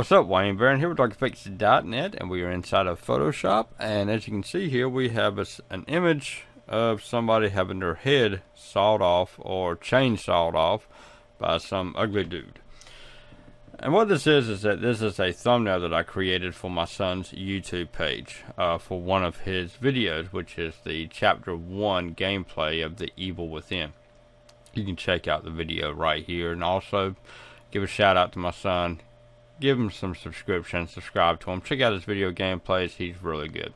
What's up, Wayne Barron here with DarkFix.net, and we are inside of Photoshop. And as you can see here, we have an image of somebody having their head sawed off or chainsawed off by some ugly dude. And what this is that this is a thumbnail that I created for my son's YouTube page for one of his videos, which is the Chapter 1 gameplay of The Evil Within. You can check out the video right here, and also give a shout out to my son. Give him some subscriptions, subscribe to him, check out his video gameplays, he's really good.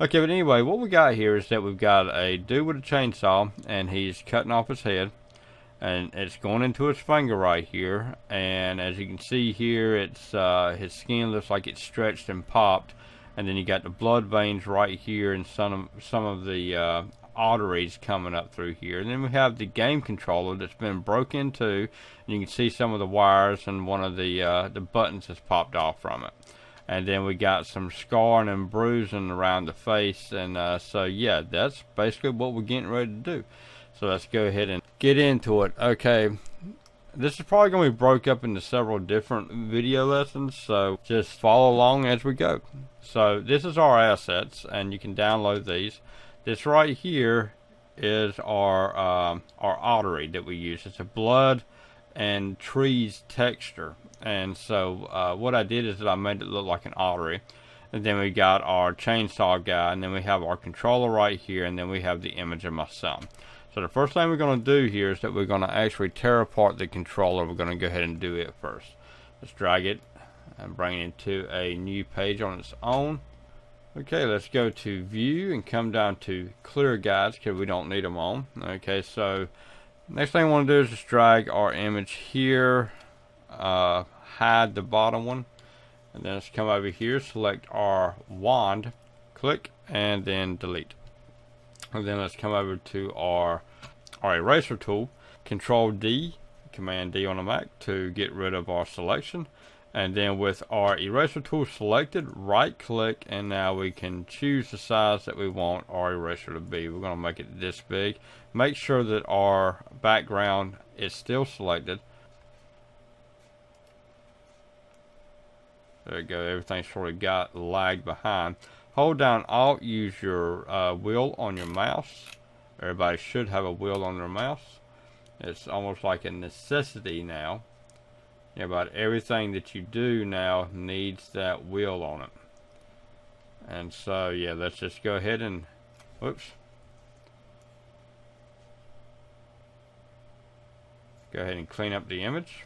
Okay, but anyway, what we got here is that we've got a dude with a chainsaw, and he's cutting off his head, and it's going into his finger right here, and as you can see here, it's his skin looks like it's stretched and popped, and then you got the blood veins right here, and some of the arteries coming up through here. And then we have the game controller that's been broke into, and you can see some of the wires, and one of the buttons has popped off from it. And then we got some scarring and bruising around the face, and so yeah, that's basically what we're getting ready to do. So let's go ahead and get into it. Okay, this is probably going to be broke up into several different video lessons, so just follow along as we go. So this is our assets, and you can download these. This right here is our artery that we use. It's a blood and trees texture, and so what I did is that I made it look like an artery. And then we got our chainsaw guy, and then we have our controller right here, and then we have the image of my son. So the first thing we're going to do here is that we're going to actually tear apart the controller. We're going to go ahead and do it first. Let's drag it and bring it into a new page on its own. Okay, let's go to view and come down to clear guides because we don't need them on. Okay, so next thing I want to do is just drag our image here, hide the bottom one, and then let's come over here, select our wand, click, and then delete. And then let's come over to our eraser tool, Control D, Command D on a Mac to get rid of our selection. And then with our eraser tool selected, right click, and now we can choose the size that we want our eraser to be. We're going to make it this big. Make sure that our background is still selected. There we go, everything sort of got lagged behind. Hold down Alt, use your wheel on your mouse. Everybody should have a wheel on their mouse. It's almost like a necessity now. Yeah, about everything that you do now needs that wheel on it. And so yeah, let's just go ahead and whoops. Go ahead and clean up the image.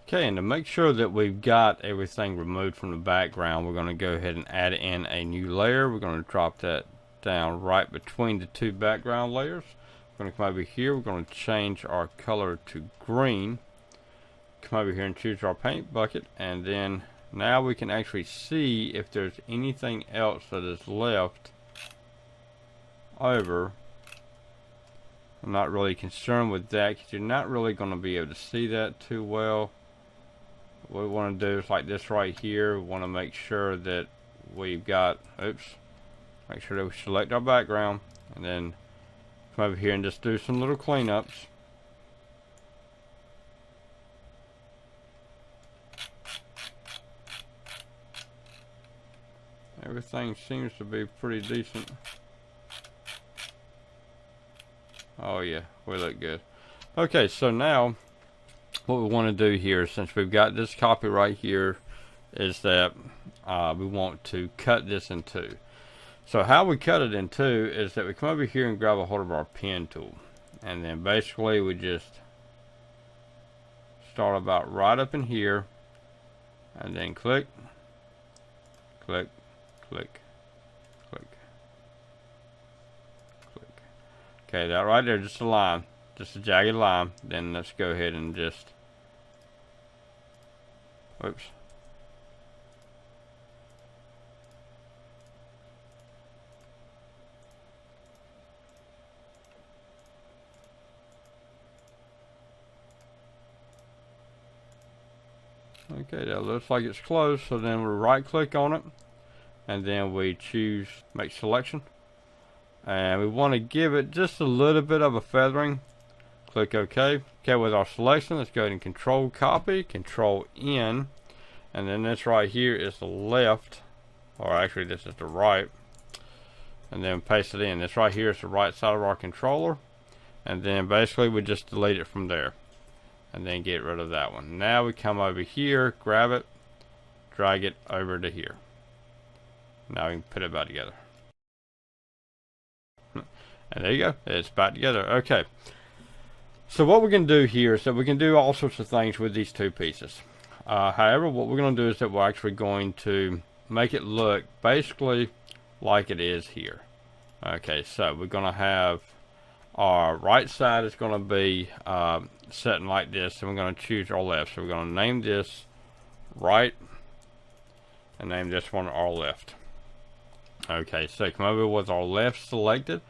Okay, and to make sure that we've got everything removed from the background, we're going to go ahead and add in a new layer. We're going to drop that down right between the two background layers. We're going to come over here, we're going to change our color to green. Come over here and choose our paint bucket, and then now we can actually see if there's anything else that is left over. I'm not really concerned with that because you're not really going to be able to see that too well. What we want to do is like this right here. We want to make sure that we've got, make sure that we select our background, and then come over here and just do some little cleanups. Everything seems to be pretty decent. Oh yeah, we look good. Okay, so now what we want to do here, since we've got this copy right here, is that we want to cut this in two. So how we cut it in two is that we come over here and grab a hold of our pen tool, and then basically we just start about right up in here, and then click, click, click, click, click. Okay, that right there, just a line, just a jagged line. Then let's go ahead and just Oops. Okay, that looks like it's closed. So then we right click on it, and then we choose make selection, and we want to give it just a little bit of a feathering. Click OK. Okay, with our selection, let's go ahead and control copy, control N, and then this right here is the left, or actually this is the right, and then paste it in. This right here is the right side of our controller, and then basically we just delete it from there, and then get rid of that one. Now we come over here, grab it, drag it over to here. Now we can put it back together. And there you go, it's back together. Okay. So what we can do here is that we can do all sorts of things with these two pieces. However, what we're going to do is that we're actually going to make it look basically like it is here. Okay, so we're going to have our right side is going to be setting like this, and we're going to choose our left. So we're going to name this right and name this one our left. Okay, so come over with our left selected.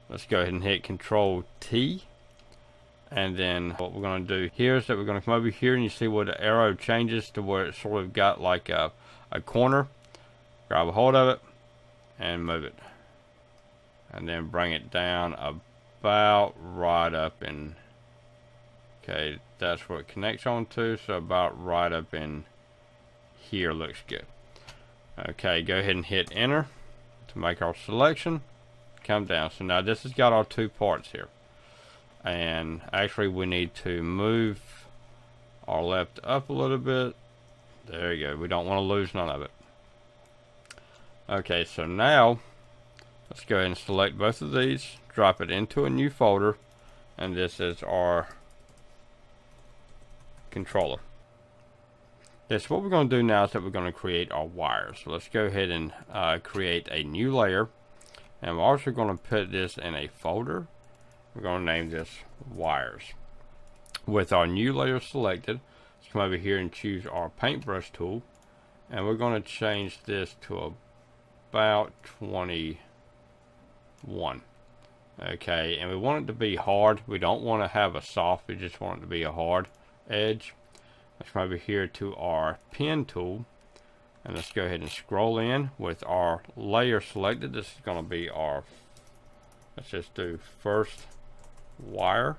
Let's go ahead and hit Control T. And then what we're going to do here is that we're going to come over here, and you see where the arrow changes to where it sort of got like a corner. Grab a hold of it and move it. And then bring it down about right up in. Okay, that's where it connects onto. So about right up in here looks good. Okay, go ahead and hit enter to make our selection. Come down. So now this has got our two parts here. And actually we need to move our left up a little bit. There you go. We don't want to lose none of it. Okay, so now let's go ahead and select both of these, drop it into a new folder, and this is our controller. Yes, what we're going to do now is that we're going to create our wires. So let's go ahead and create a new layer, and we're also going to put this in a folder. We're going to name this wires. With our new layer selected, let's come over here and choose our paintbrush tool, and we're going to change this to about 21. Okay, and we want it to be hard. We don't want to have a soft, we just want it to be a hard edge. Let's come over here to our pen tool, and let's go ahead and scroll in with our layer selected. This is going to be our, let's just do first wire.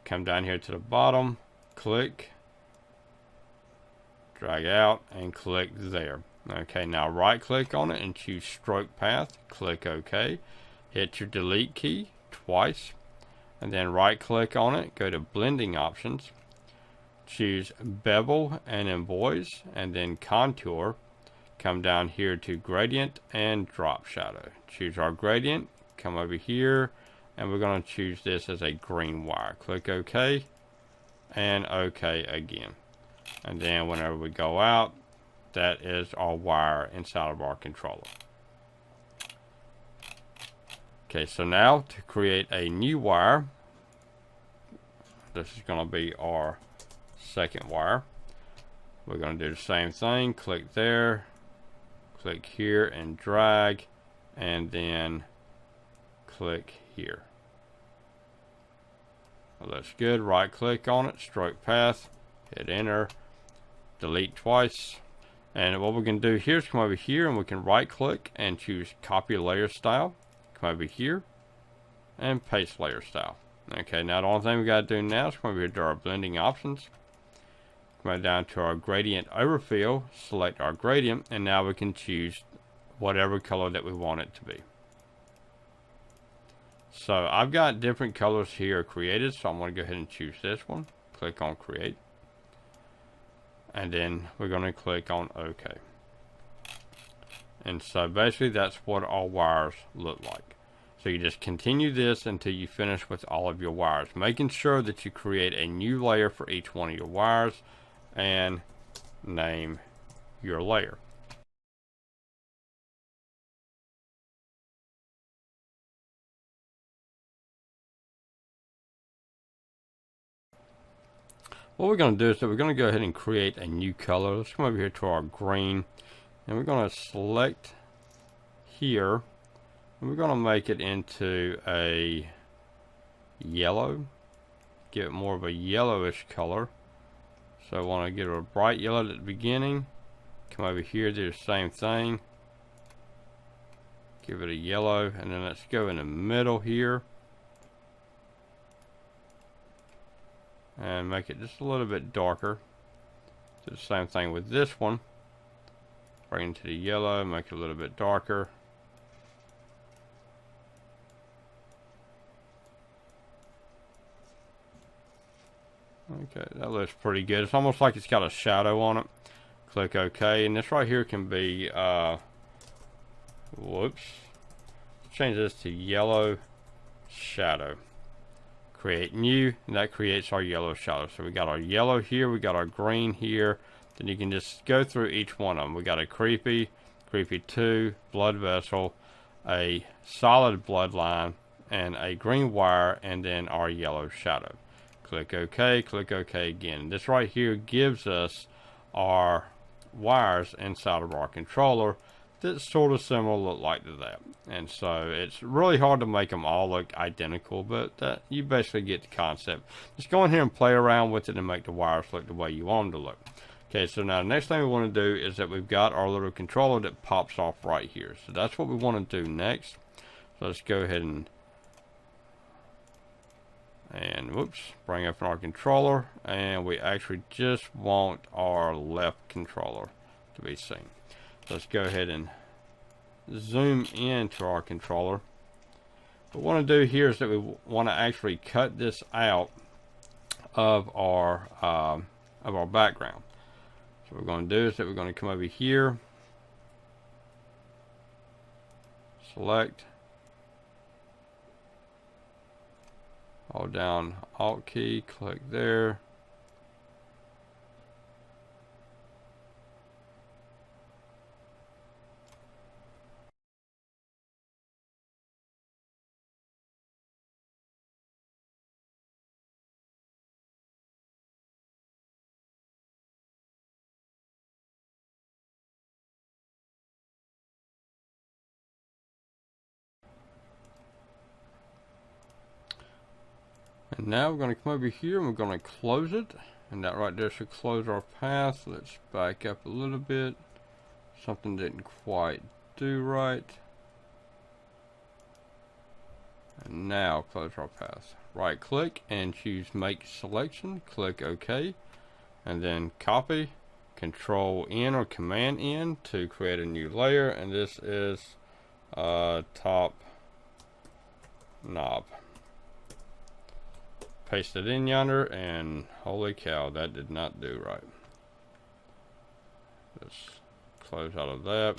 Come down here to the bottom, click, drag out, and click there. Okay, now right click on it and choose stroke path, click OK, hit your delete key twice, and then right click on it, go to blending options, choose bevel and emboss, and then contour. Come down here to gradient and drop shadow. Choose our gradient, come over here, and we're going to choose this as a green wire. Click OK and OK again. And then whenever we go out, that is our wire inside of our controller. Okay, so now to create a new wire, this is going to be our second wire. We're going to do the same thing. Click there, click here and drag, and then click here. Well, that's good. Right click on it, stroke path, hit enter, delete twice. And what we can do here is come over here and we can right click and choose copy layer style. Come over here and paste layer style. Okay, now the only thing we got to do now is come over here to our blending options. Come down to our gradient overfill, select our gradient, and now we can choose whatever color that we want it to be. So I've got different colors here created, so I'm going to go ahead and choose this one. Click on create, and then we're going to click on OK. And so basically that's what our wires look like. So you just continue this until you finish with all of your wires, making sure that you create a new layer for each one of your wires and name your layer. What we're going to do is that we're going to go ahead and create a new color. Let's come over here to our green, and we're going to select here, and we're going to make it into a yellow, give it more of a yellowish color. So I want to get a bright yellow at the beginning. Come over here, do the same thing. Give it a yellow, and then let's go in the middle here. And make it just a little bit darker. Do the same thing with this one. Bring it to the yellow, make it a little bit darker. Okay, that looks pretty good. It's almost like it's got a shadow on it. Click OK, and this right here can be, whoops. Change this to yellow shadow. Create new, and that creates our yellow shadow. So we got our yellow here, we got our green here. Then you can just go through each one of them. We got a creepy 2, blood vessel, a solid bloodline, and a green wire, and then our yellow shadow. Click OK, click OK again. This right here gives us our wires inside of our controller that sort of similar look like that. And so it's really hard to make them all look identical, but you basically get the concept. Just go in here and play around with it and make the wires look the way you want them to look. Okay, so now the next thing we want to do is that we've got our little controller that pops off right here. So that's what we want to do next. So let's go ahead and whoops, bring up our controller, and we actually just want our left controller to be seen. So let's go ahead and zoom into our controller. What we want to do here is that we want to actually cut this out of our background. So what we're going to do is that we're going to come over here, select, hold down Alt key, click there. And now we're going to come over here and we're going to close it. And that right there should close our path. Let's back up a little bit. Something didn't quite do right. And now close our path. Right click and choose make selection. Click OK. And then copy. Control N or Command N to create a new layer. And this is top knob. Paste it in yonder, and holy cow, that did not do right. Let's close out of that.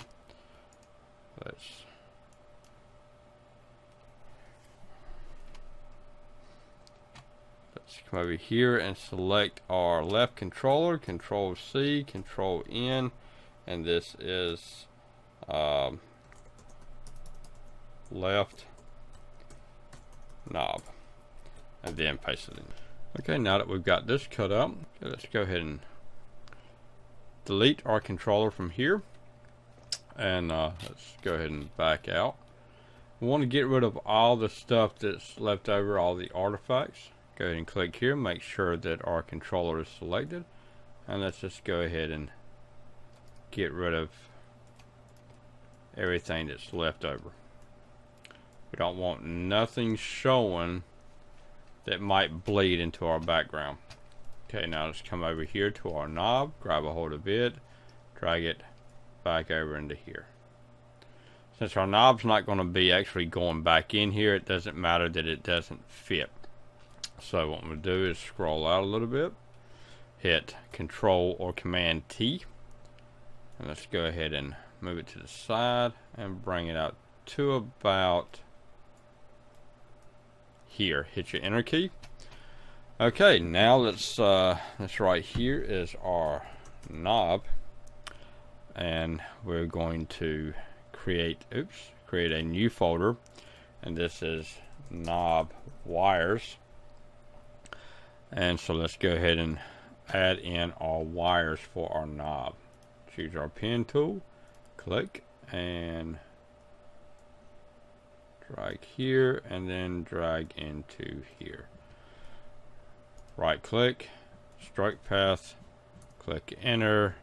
Let's come over here and select our left controller, Control C, Control N, and this is left knob. And then paste it in. Okay, now that we've got this cut up, let's go ahead and delete our controller from here. And let's go ahead and back out. We want to get rid of all the stuff that's left over, all the artifacts. Go ahead and click here, make sure that our controller is selected. And let's just go ahead and get rid of everything that's left over. We don't want nothing showing that might bleed into our background. Okay, now let's come over here to our knob, grab a hold of it, drag it back over into here. Since our knob's not going to be actually going back in here, it doesn't matter that it doesn't fit. So what I'm going to do is scroll out a little bit, hit Control or Command T, and let's go ahead and move it to the side and bring it out to about here. Hit your enter key. Okay, now let's right here is our knob, and we're going to create a new folder, and this is knob wires. And so let's go ahead and add in our wires for our knob. Choose our pen tool, click and drag here, and then drag into here. Right click, stroke path, Click enter,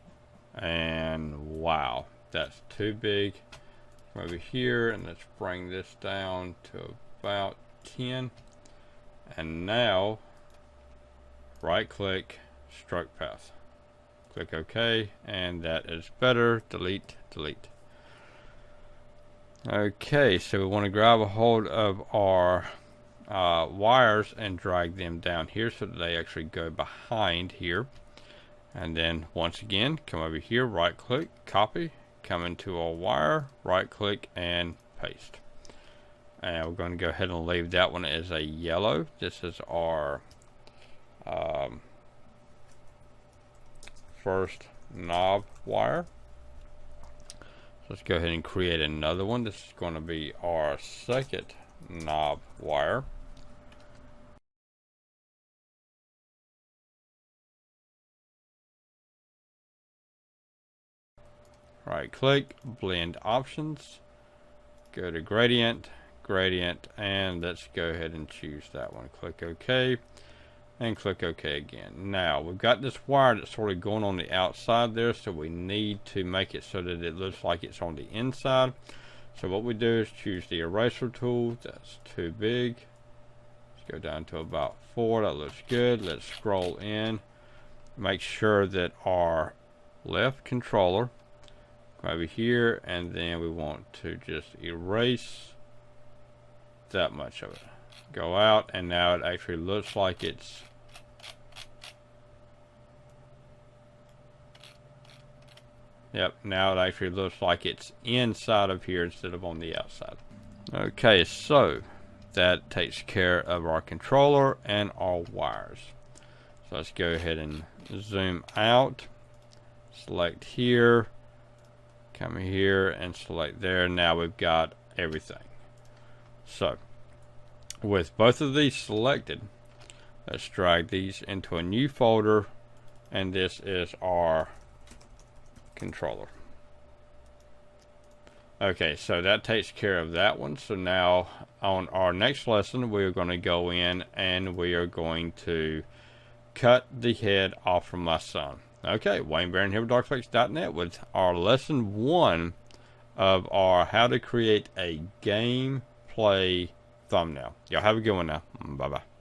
and wow, that's too big. Come over here and let's bring this down to about 10. And now right click, stroke path. Click OK, and that is better. Delete, delete. Okay, so we want to grab a hold of our wires and drag them down here so that they actually go behind here. And then once again, come over here, right click, copy, come into our wire, right click, and paste. And we're going to go ahead and leave that one as a yellow. This is our first knob wire. So let's go ahead and create another one. This is going to be our second knob wire. Right click, blend options, go to gradient, gradient, and let's go ahead and choose that one. Click OK, and click OK again. Now we've got this wire that's sort of going on the outside there, so we need to make it so that it looks like it's on the inside. So what we do is choose the eraser tool. That's too big. Let's go down to about 4. That looks good. Let's scroll in, make sure that our left controller over here, and then we want to just erase that much of it. Go out, and now it actually looks like it's now it actually looks like it's inside of here instead of on the outside. Okay, so that takes care of our controller and our wires. So let's go ahead and zoom out, select here, come here and select there. Now we've got everything. So with both of these selected, let's drag these into a new folder, and this is our controller. Okay, so that takes care of that one. So now on our next lesson, we're going to go in and we are going to cut the head off from my son. Okay, Wayne Barron here with darkflix.net with our lesson 1 of our how to create a gameplay thumbnail. Y'all have a good one now. Bye bye.